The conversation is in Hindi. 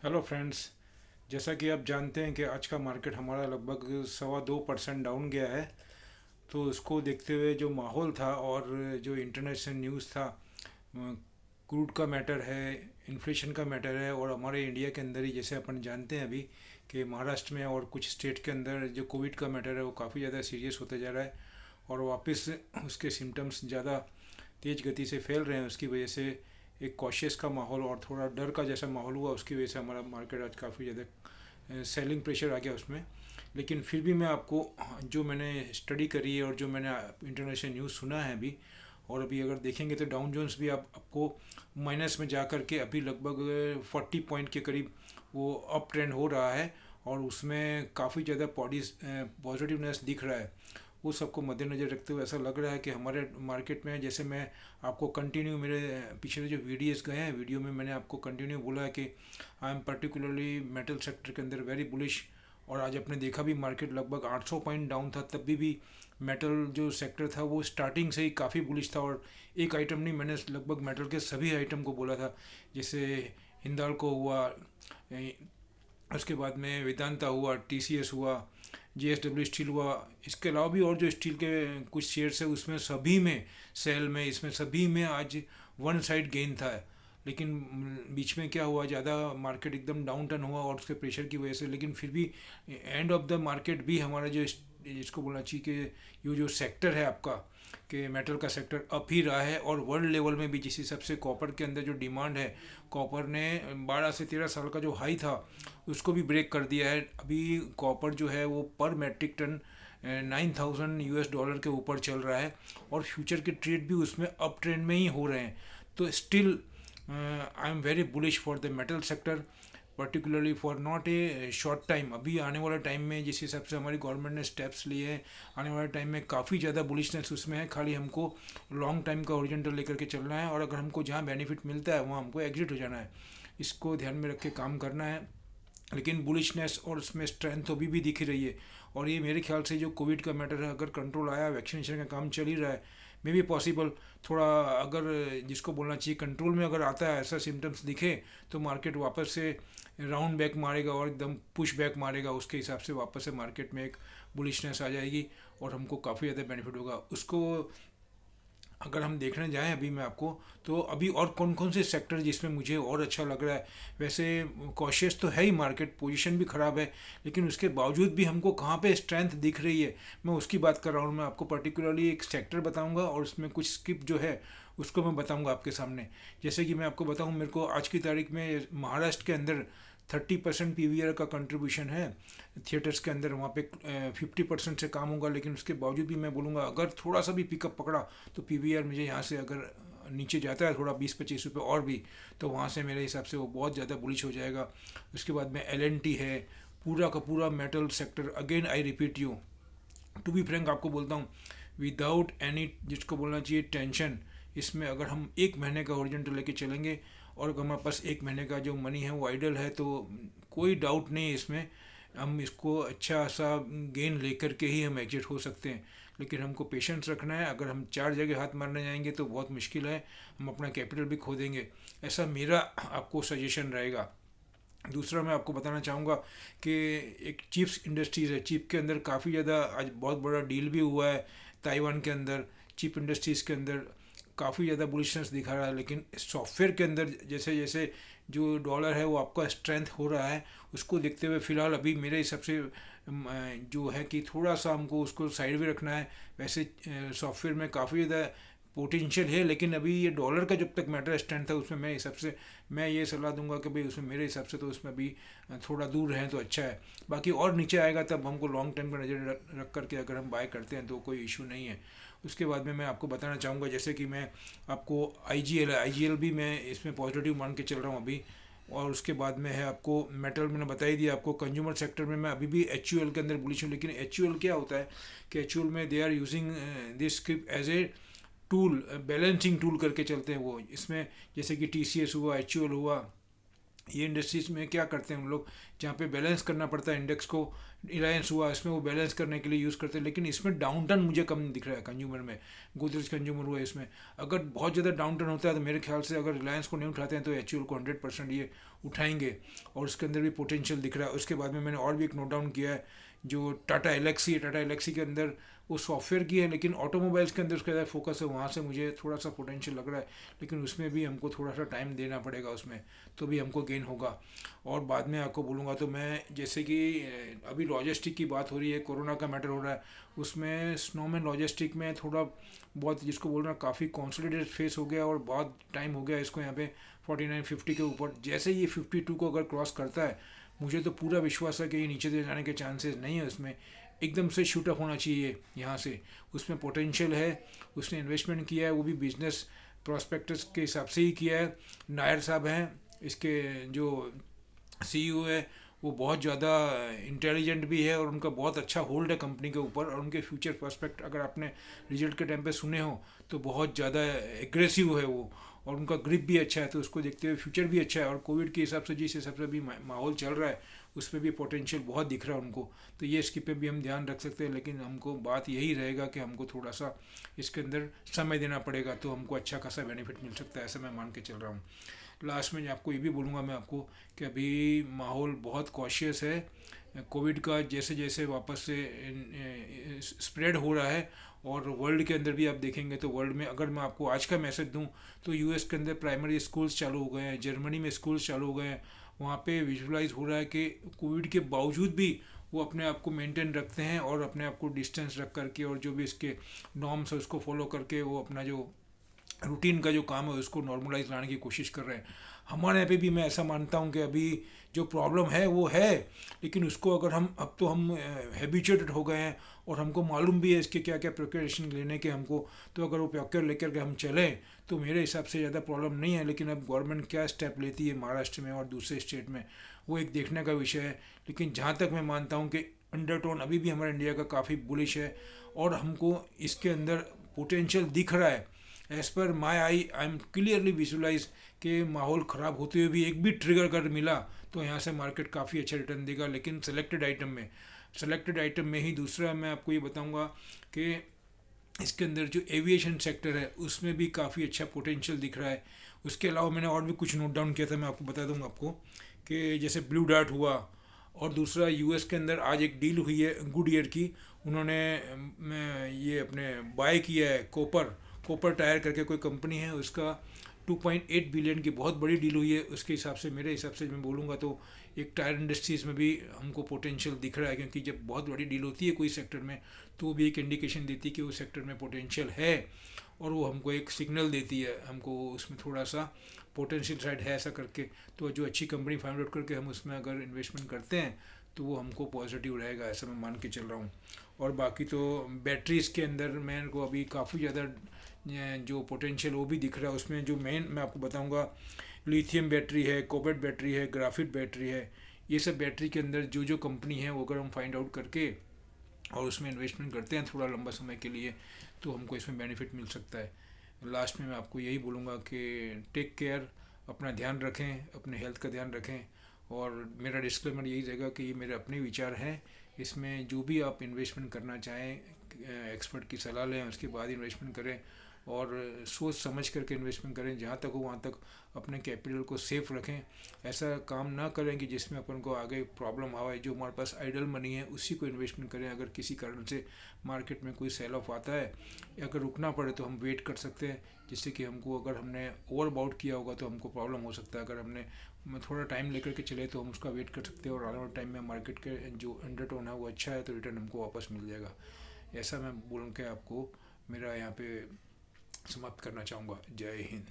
Hello friends. जैसा कि आप जानते हैं कि आज का मार्केट हमारा लगभग 2.25% डाउन गया है। तो उसको देखते हुए जो माहौल था और जो इंटरनेशनल न्यूज़ था, क्रूड का मैटर है, इन्फ्लेशन का मैटर है, और हमारे इंडिया के अंदर ही जैसे अपन जानते हैं अभी कि महाराष्ट्र में और कुछ स्टेट के अंदर जो कोविड का मैटर है वो काफ़ी ज़्यादा सीरियस होते जा रहा है और वापस उसके सिम्टम्स ज़्यादा तेज़ गति से फैल रहे हैं। उसकी वजह से एक कॉशियस का माहौल और थोड़ा डर का जैसा माहौल हुआ, उसकी वजह से हमारा मार्केट आज काफ़ी ज़्यादा सेलिंग प्रेशर आ गया उसमें। लेकिन फिर भी मैं आपको जो मैंने स्टडी करी है और जो मैंने इंटरनेशनल न्यूज़ सुना है अभी, और अभी अगर देखेंगे तो डाउन जोन्स भी आपको माइनस में जा कर के अभी लगभग 40 पॉइंट के करीब वो अप ट्रेंड हो रहा है और उसमें काफ़ी ज़्यादा पॉजिटिवनेस दिख रहा है। वो सबको मद्देनज़र रखते हुए ऐसा लग रहा है कि हमारे मार्केट में, जैसे मैं आपको कंटिन्यू मेरे पिछले जो वीडियोस गए हैं, वीडियो में मैंने आपको कंटिन्यू बोला है कि I am particularly metal sector के अंदर वेरी बुलिश। और आज आपने देखा भी मार्केट लगभग 800 पॉइंट डाउन था, तब भी मेटल जो सेक्टर था वो स्टार्टिंग से ही काफ़ी बुलिश था। और एक आइटम नहीं, मैंने लगभग मेटल के सभी आइटम को बोला था। जैसे हिंदाल्को हुआ, उसके बाद में वेदांता हुआ, टीसीएस हुआ, जेएसडब्ल्यू स्टील हुआ, इसके अलावा भी और जो स्टील के कुछ शेयर्स है उसमें सभी में, सेल में, इसमें सभी में आज वन साइड गेन था। लेकिन बीच में क्या हुआ, ज़्यादा मार्केट एकदम डाउन टर्न हुआ और उसके प्रेशर की वजह से। लेकिन फिर भी एंड ऑफ द मार्केट भी हमारा जो जिसको बोलना चाहिए कि ये जो सेक्टर है आपका, कि मेटल का सेक्टर अप ही रहा है। और वर्ल्ड लेवल में भी जिस हिसाब से कॉपर के अंदर जो डिमांड है, कॉपर ने 12 से 13 साल का जो हाई था उसको भी ब्रेक कर दिया है। अभी कॉपर जो है वो पर मेट्रिक टन 9,000 US डॉलर के ऊपर चल रहा है और फ्यूचर के ट्रेड भी उसमें अप ट्रेंड में ही हो रहे हैं। तो still I am very bullish for the metal sector, particularly for not a short time. अभी आने वाले टाइम में जिस हिसाब से हमारी गवर्नमेंट ने स्टेप्स लिए हैं, आने वाले टाइम में काफ़ी ज़्यादा बुलिशनेस उसमें है। खाली हमको लॉन्ग टाइम का ओरिजेंटल लेकर के चलना है और अगर हमको जहाँ बेनिफिट मिलता है वहाँ हमको एग्जिट हो जाना है। इसको ध्यान में रख के काम करना है। लेकिन बुलिशनेस और उसमें स्ट्रेंथ तो अभी भी दिख ही रही है। और ये मेरे ख्याल से जो कोविड का मैटर है, अगर कंट्रोल आया, वैक्सीनेशन का काम चल ही रहा है, मे बी पॉसिबल थोड़ा, अगर जिसको बोलना चाहिए कंट्रोल में अगर आता है, ऐसा सिम्टम्स दिखे, तो मार्केट वापस से राउंड बैक मारेगा और एकदम पुश बैक मारेगा। उसके हिसाब से वापस से मार्केट में एक बुलिशनेस आ जाएगी और हमको काफ़ी ज़्यादा बेनिफिट होगा उसको। अगर हम देखने जाएं अभी मैं आपको, तो अभी और कौन कौन से सेक्टर जिसमें मुझे और अच्छा लग रहा है। वैसे कॉशियस तो है ही, मार्केट पोजीशन भी ख़राब है, लेकिन उसके बावजूद भी हमको कहाँ पे स्ट्रेंथ दिख रही है, मैं उसकी बात कर रहा हूँ। मैं आपको पर्टिकुलरली एक सेक्टर बताऊँगा और उसमें कुछ स्किप जो है उसको मैं बताऊँगा आपके सामने। जैसे कि मैं आपको बताऊँ, मेरे को आज की तारीख में महाराष्ट्र के अंदर 30% पीवीआर का कंट्रीब्यूशन है थिएटर्स के अंदर। वहाँ पे 50% से काम होगा, लेकिन उसके बावजूद भी मैं बोलूँगा अगर थोड़ा सा भी पिकअप पकड़ा तो पीवीआर मुझे यहाँ से अगर नीचे जाता है थोड़ा 20-25 रुपये और भी, तो वहाँ से मेरे हिसाब से वो बहुत ज़्यादा बुलिश हो जाएगा। उसके बाद में एलएनटी है, पूरा का पूरा metal sector. Again I repeat you, to be frank आपको बोलता हूँ, विदाउट एनी जिसको बोलना चाहिए टेंशन, इसमें अगर हम एक महीने का ओरिजेंटल लेके चलेंगे और अगर हमारे पास एक महीने का जो मनी है वो आइडल है, तो कोई डाउट नहीं है इसमें, हम इसको अच्छा सा गेन लेकर के ही हम एग्जिट हो सकते हैं। लेकिन हमको पेशेंस रखना है। अगर हम 4 जगह हाथ मारने जाएंगे तो बहुत मुश्किल है, हम अपना कैपिटल भी खो देंगे। ऐसा मेरा आपको सजेशन रहेगा। दूसरा मैं आपको बताना चाहूँगा कि एक चिप्स इंडस्ट्रीज़ है, चिप के अंदर काफ़ी ज़्यादा आज बहुत बड़ा डील भी हुआ है ताइवान के अंदर। चिप इंडस्ट्रीज़ के अंदर काफ़ी ज़्यादा बुलिशनेस दिखा रहा है, लेकिन सॉफ्टवेयर के अंदर जैसे जैसे जो डॉलर है वो आपका स्ट्रेंथ हो रहा है, उसको देखते हुए फ़िलहाल अभी मेरे हिसाब से जो है कि थोड़ा सा हमको उसको साइड में रखना है। वैसे सॉफ्टवेयर में काफ़ी ज़्यादा पोटेंशियल है, लेकिन अभी ये डॉलर का जब तक मैटर स्टैंड था उसमें मेरे हिसाब से मैं ये सलाह दूंगा कि भाई उसमें मेरे हिसाब से तो उसमें अभी थोड़ा दूर रहें तो अच्छा है। बाकी और नीचे आएगा तब हमको लॉन्ग टर्म पर नज़र रख करके अगर हम बाय करते हैं तो कोई इशू नहीं है। उसके बाद में मैं आपको बताना चाहूँगा, जैसे कि मैं आपको आईजीएल है, आईजीएल भी मैं इसमें पॉजिटिव मान के चल रहा हूँ अभी। और उसके बाद में है आपको मेटल, मैंने बता ही दिया आपको। कंज्यूमर सेक्टर में मैं अभी भी एचयूएल के अंदर बुलिश हूँ, लेकिन एचयूएल क्या होता है कि एचयूएल में they are using this script as a tool, balancing tool करके चलते हैं वो। इसमें जैसे कि टीसीएस हुआ, एचयूएल हुआ, ये इंडस्ट्रीज में क्या करते हैं हम लोग, जहाँ पे बैलेंस करना पड़ता है इंडेक्स को, रिलायंस हुआ इसमें वो बैलेंस करने के लिए यूज़ करते हैं, लेकिन इसमें डाउन टर्न मुझे कम दिख रहा है कंज्यूमर में। गोदरेज कंज्यूमर हुआ इसमें, अगर बहुत ज़्यादा डाउन टर्न होता है तो मेरे ख्याल से अगर रिलायंस को नहीं उठाते हैं तो एचयूएल को 100% ये उठाएंगे, और उसके अंदर भी पोटेंशियल दिख रहा है। उसके बाद में मैंने और भी एक नोट डाउन किया है, जो टाटा एलेक्सी है, टाटा एलेक्सी के अंदर वो सॉफ्टवेयर की है, लेकिन ऑटोमोबाइल्स के अंदर उसका ज़्यादा फोकस है, वहाँ से मुझे थोड़ा सा पोटेंशियल लग रहा है, लेकिन उसमें भी हमको थोड़ा सा टाइम देना पड़ेगा उसमें, तो भी हमको गेन होगा। और बाद में आपको बोलूँगा तो मैं, जैसे कि अभी लॉजिस्टिक की बात हो रही है, कोरोना का मैटर हो रहा है, उसमें स्नोमैन लॉजिस्टिक में थोड़ा बहुत, जिसको बोल रहा काफ़ी कॉन्सोलिडेट फेस हो गया और बहुत टाइम हो गया इसको यहाँ पे 49-50 के ऊपर। जैसे ये 52 को अगर क्रॉस करता है, मुझे तो पूरा विश्वास है कि ये नीचे दे जाने के चांसेस नहीं है, उसमें एकदम से शूट अप होना चाहिए यहाँ से, उसमें पोटेंशियल है। उसने इन्वेस्टमेंट किया है, वो भी बिजनेस प्रोस्पेक्टस के हिसाब से ही किया है। नायर साहब हैं इसके जो सीईओ है, वो बहुत ज़्यादा इंटेलिजेंट भी है और उनका बहुत अच्छा होल्ड है कंपनी के ऊपर, और उनके फ्यूचर प्रोस्पेक्ट अगर आपने रिजल्ट के टाइम पे सुने हो तो बहुत ज़्यादा एग्रेसिव है वो, और उनका ग्रिप भी अच्छा है, तो उसको देखते हुए फ्यूचर भी अच्छा है। और कोविड के हिसाब से जिस हिसाब से भी माहौल चल रहा है, उस पर भी पोटेंशियल बहुत दिख रहा है उनको, तो ये इसके पे भी हम ध्यान रख सकते हैं। लेकिन हमको बात यही रहेगा कि हमको थोड़ा सा इसके अंदर समय देना पड़ेगा, तो हमको अच्छा खासा बेनिफिट मिल सकता है, ऐसा मैं मान के चल रहा हूँ। लास्ट में आपको ये भी बोलूँगा मैं आपको कि अभी माहौल बहुत कॉशियस है, कोविड का जैसे जैसे वापस से स्प्रेड हो रहा है, और वर्ल्ड के अंदर भी आप देखेंगे तो वर्ल्ड में, अगर मैं आपको आज का मैसेज दूं तो यूएस के अंदर प्राइमरी स्कूल्स चालू हो गए हैं, जर्मनी में स्कूल्स चालू हो गए हैं, वहाँ पे विजुलाइज हो रहा है कि कोविड के बावजूद भी वो अपने आप को मेंटेन रखते हैं, और अपने आप को डिस्टेंस रख करके और जो भी इसके नॉर्म्स है उसको फॉलो करके वो अपना जो रूटीन का जो काम है उसको नॉर्मलाइज लाने की कोशिश कर रहे हैं। हमारे यहाँ पे भी मैं ऐसा मानता हूँ कि अभी जो प्रॉब्लम है वो है, लेकिन उसको अगर हम, अब तो हम हैबिचुएटेड हो गए हैं और हमको मालूम भी है इसके क्या क्या प्रिकॉशन लेने के हमको, तो अगर वो प्रिकॉशन लेकर के हम चलें तो मेरे हिसाब से ज़्यादा प्रॉब्लम नहीं है। लेकिन अब गवर्नमेंट क्या स्टेप लेती है महाराष्ट्र में और दूसरे स्टेट में, वो एक देखने का विषय है। लेकिन जहाँ तक मैं मानता हूँ कि अंडरटोन अभी भी हमारे इंडिया का काफ़ी बुलिश है, और हमको इसके अंदर पोटेंशियल दिख रहा है। As per my I am clearly visualise कि माहौल ख़राब होते हुए भी एक भी ट्रिगर अगर मिला तो यहाँ से मार्केट काफ़ी अच्छा रिटर्न देगा, लेकिन सेलेक्टेड आइटम में ही। दूसरा मैं आपको ये बताऊंगा कि इसके अंदर जो एविएशन सेक्टर है उसमें भी काफ़ी अच्छा पोटेंशियल दिख रहा है। उसके अलावा मैंने और भी कुछ नोट डाउन किया था, मैं आपको बता दूंगा आपको, कि जैसे ब्लू डार्ट हुआ, और दूसरा यूएस के अंदर आज एक डील हुई है गुड ईयर की, उन्होंने ये अपने बाय किया है कोपर टायर करके कोई कंपनी है, उसका 2.8 बिलियन की बहुत बड़ी डील हुई है। उसके हिसाब से, मेरे हिसाब से मैं बोलूँगा तो एक टायर इंडस्ट्रीज़ में भी हमको पोटेंशियल दिख रहा है, क्योंकि जब बहुत बड़ी डील होती है कोई सेक्टर में तो वो भी एक इंडिकेशन देती है कि उस सेक्टर में पोटेंशियल है, और वो हमको एक सिग्नल देती है हमको उसमें थोड़ा सा पोटेंशियल साइड है ऐसा करके। तो जो अच्छी कंपनी फाइंड आउट करके हम उसमें अगर इन्वेस्टमेंट करते हैं तो वो हमको पॉजिटिव रहेगा, ऐसा मैं मान के चल रहा हूँ। और बाकी तो बैटरीज़ के अंदर मेरे को अभी काफ़ी ज़्यादा जो पोटेंशियल वो भी दिख रहा है। उसमें जो मेन मैं आपको बताऊंगा, लिथियम बैटरी है, कोबल्ट बैटरी है, ग्राफिट बैटरी है, ये सब बैटरी के अंदर जो जो कंपनी है वो अगर हम फाइंड आउट करके और उसमें इन्वेस्टमेंट करते हैं थोड़ा लंबा समय के लिए, तो हमको इसमें बेनिफिट मिल सकता है। लास्ट में मैं आपको यही बोलूँगा कि टेक केयर, अपना ध्यान रखें, अपने हेल्थ का ध्यान रखें। और मेरा डिस्क्लेमर यही रहेगा कि ये मेरे अपने विचार हैं, इसमें जो भी आप इन्वेस्टमेंट करना चाहें एक्सपर्ट की सलाह लें, उसके बाद इन्वेस्टमेंट करें, और सोच समझ करके इन्वेस्टमेंट करें। जहाँ तक हो वहाँ तक अपने कैपिटल को सेफ रखें, ऐसा काम ना करें कि जिसमें अपन को आगे प्रॉब्लम आए। जो हमारे पास आइडल मनी है उसी को इन्वेस्टमेंट करें। अगर किसी कारण से मार्केट में कोई सेल ऑफ आता है, अगर रुकना पड़े तो हम वेट कर सकते हैं, जिससे कि हमको, अगर हमने ओवर बाउट किया होगा तो हमको प्रॉब्लम हो सकता है। अगर हमने थोड़ा टाइम लेकर के चले तो हम उसका वेट कर सकते हैं, और आने वाले टाइम में मार्केट के जो अंडरटोन है वो अच्छा है तो रिटर्न हमको वापस मिल जाएगा। ऐसा मैं बोल के आपको मेरा यहाँ पे समाप्त करना चाहूँगा। जय हिंद।